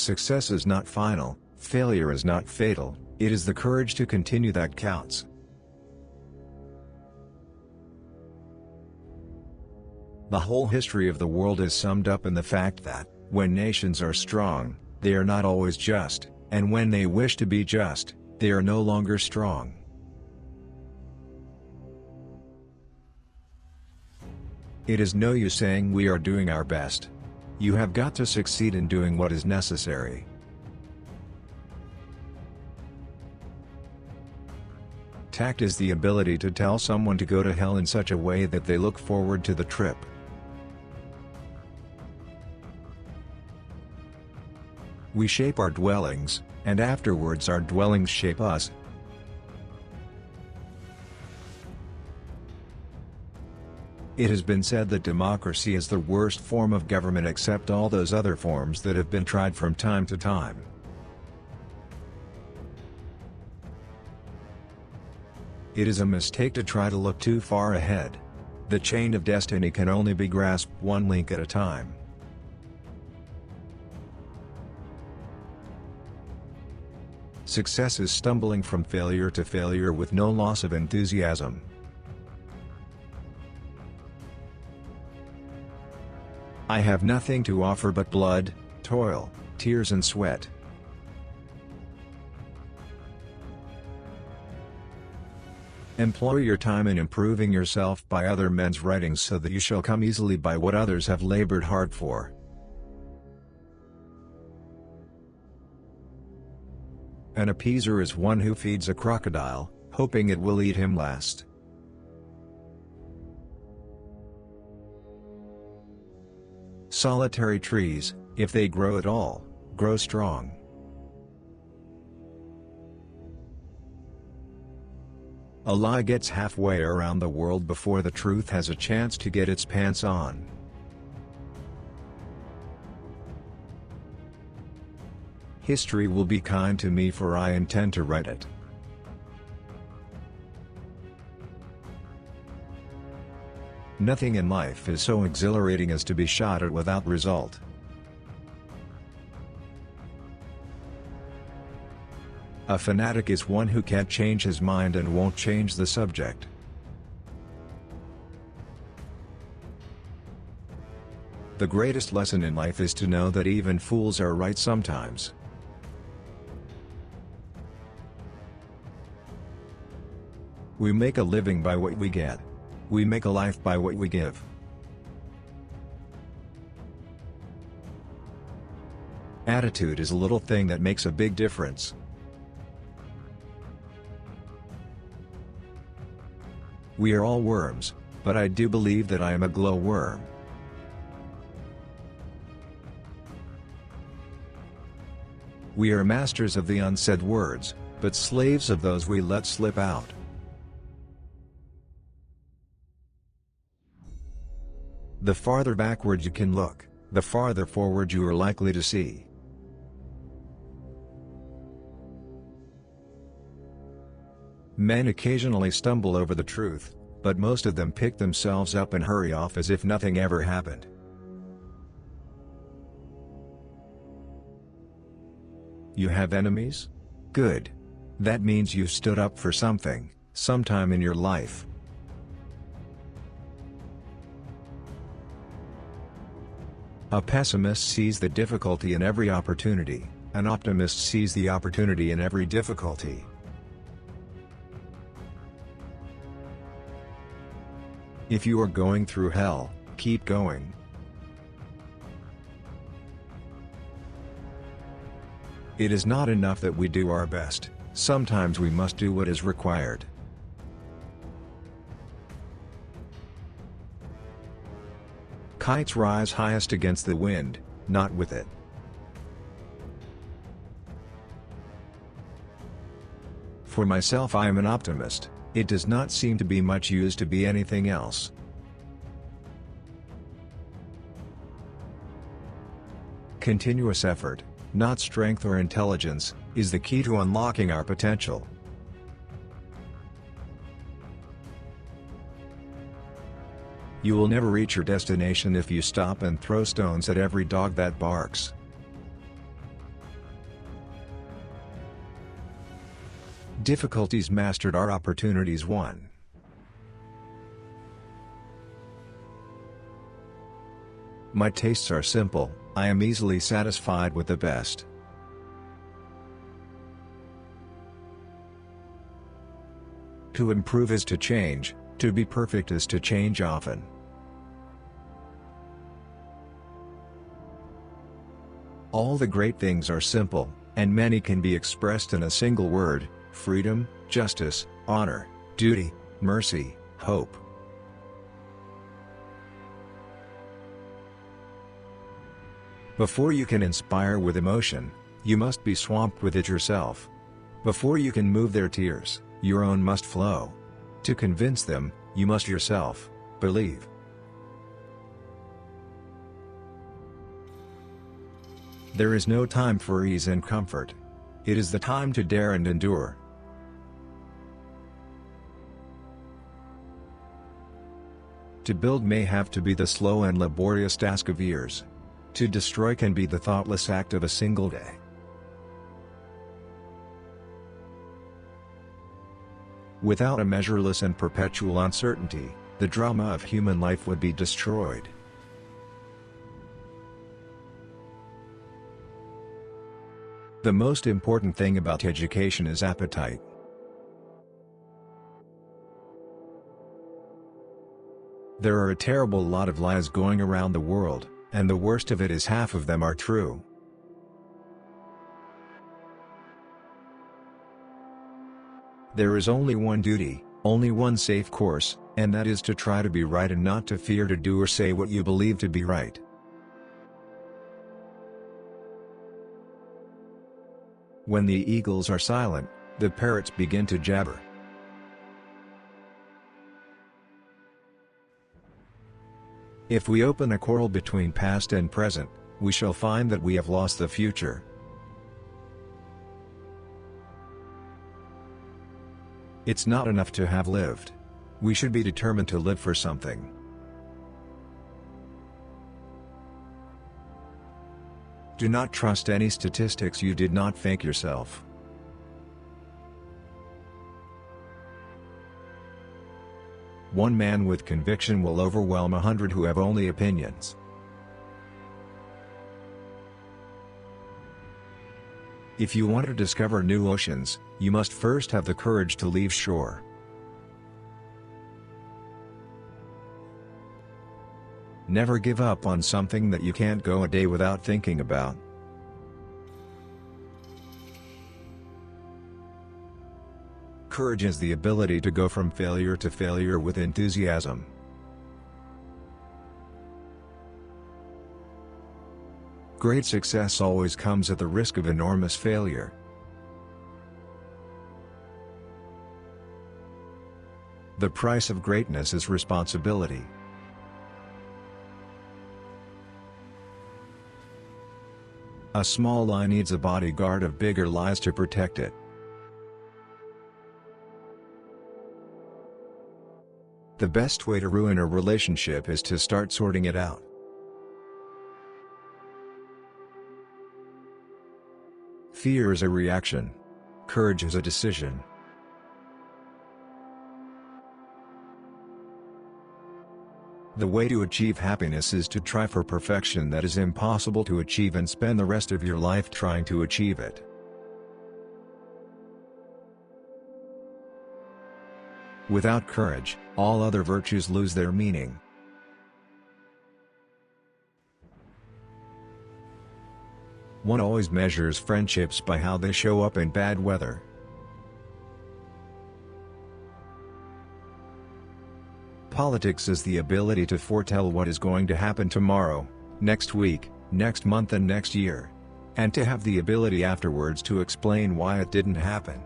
Success is not final, failure is not fatal, it is the courage to continue that counts. The whole history of the world is summed up in the fact that, when nations are strong, they are not always just, and when they wish to be just, they are no longer strong. It is no use saying we are doing our best. You have got to succeed in doing what is necessary. Tact is the ability to tell someone to go to hell in such a way that they look forward to the trip. We shape our dwellings, and afterwards our dwellings shape us. It has been said that democracy is the worst form of government except all those other forms that have been tried from time to time. It is a mistake to try to look too far ahead. The chain of destiny can only be grasped one link at a time. Success is stumbling from failure to failure with no loss of enthusiasm. I have nothing to offer but blood, toil, tears and sweat. Employ your time in improving yourself by other men's writings so that you shall come easily by what others have labored hard for. An appeaser is one who feeds a crocodile, hoping it will eat him last. Solitary trees, if they grow at all, grow strong. A lie gets halfway around the world before the truth has a chance to get its pants on. History will be kind to me for I intend to write it. Nothing in life is so exhilarating as to be shot at without result. A fanatic is one who can't change his mind and won't change the subject. The greatest lesson in life is to know that even fools are right sometimes. We make a living by what we get. We make a life by what we give. Attitude is a little thing that makes a big difference. We are all worms, but I do believe that I am a glowworm. We are masters of the unsaid words, but slaves of those we let slip out. The farther backward you can look, the farther forward you are likely to see. Men occasionally stumble over the truth, but most of them pick themselves up and hurry off as if nothing ever happened. You have enemies? Good. That means you stood up for something, sometime in your life. A pessimist sees the difficulty in every opportunity, an optimist sees the opportunity in every difficulty. If you are going through hell, keep going. It is not enough that we do our best, sometimes we must do what is required. Kites rise highest against the wind, not with it. For myself, I am an optimist. It does not seem to be much use to be anything else. Continuous effort, not strength or intelligence, is the key to unlocking our potential. You will never reach your destination if you stop and throw stones at every dog that barks. Difficulties mastered are opportunities won. My tastes are simple, I am easily satisfied with the best. To improve is to change, to be perfect is to change often. All the great things are simple, and many can be expressed in a single word: freedom, justice, honor, duty, mercy, hope. Before you can inspire with emotion, you must be swamped with it yourself. Before you can move their tears, your own must flow. To convince them, you must yourself believe. There is no time for ease and comfort. It is the time to dare and endure. To build may have to be the slow and laborious task of years. To destroy can be the thoughtless act of a single day. Without a measureless and perpetual uncertainty, the drama of human life would be destroyed. The most important thing about education is appetite. There are a terrible lot of lies going around the world, and the worst of it is half of them are true. There is only one duty, only one safe course, and that is to try to be right and not to fear to do or say what you believe to be right. When the eagles are silent, the parrots begin to jabber. If we open a quarrel between past and present, we shall find that we have lost the future. It's not enough to have lived. We should be determined to live for something. Do not trust any statistics you did not fake yourself. One man with conviction will overwhelm 100 who have only opinions. If you want to discover new oceans, you must first have the courage to leave shore. Never give up on something that you can't go a day without thinking about. Courage is the ability to go from failure to failure with enthusiasm. Great success always comes at the risk of enormous failure. The price of greatness is responsibility. A small lie needs a bodyguard of bigger lies to protect it. The best way to ruin a relationship is to start sorting it out. Fear is a reaction. Courage is a decision. The way to achieve happiness is to try for perfection that is impossible to achieve and spend the rest of your life trying to achieve it. Without courage, all other virtues lose their meaning. One always measures friendships by how they show up in bad weather. Politics is the ability to foretell what is going to happen tomorrow, next week, next month and next year. And to have the ability afterwards to explain why it didn't happen.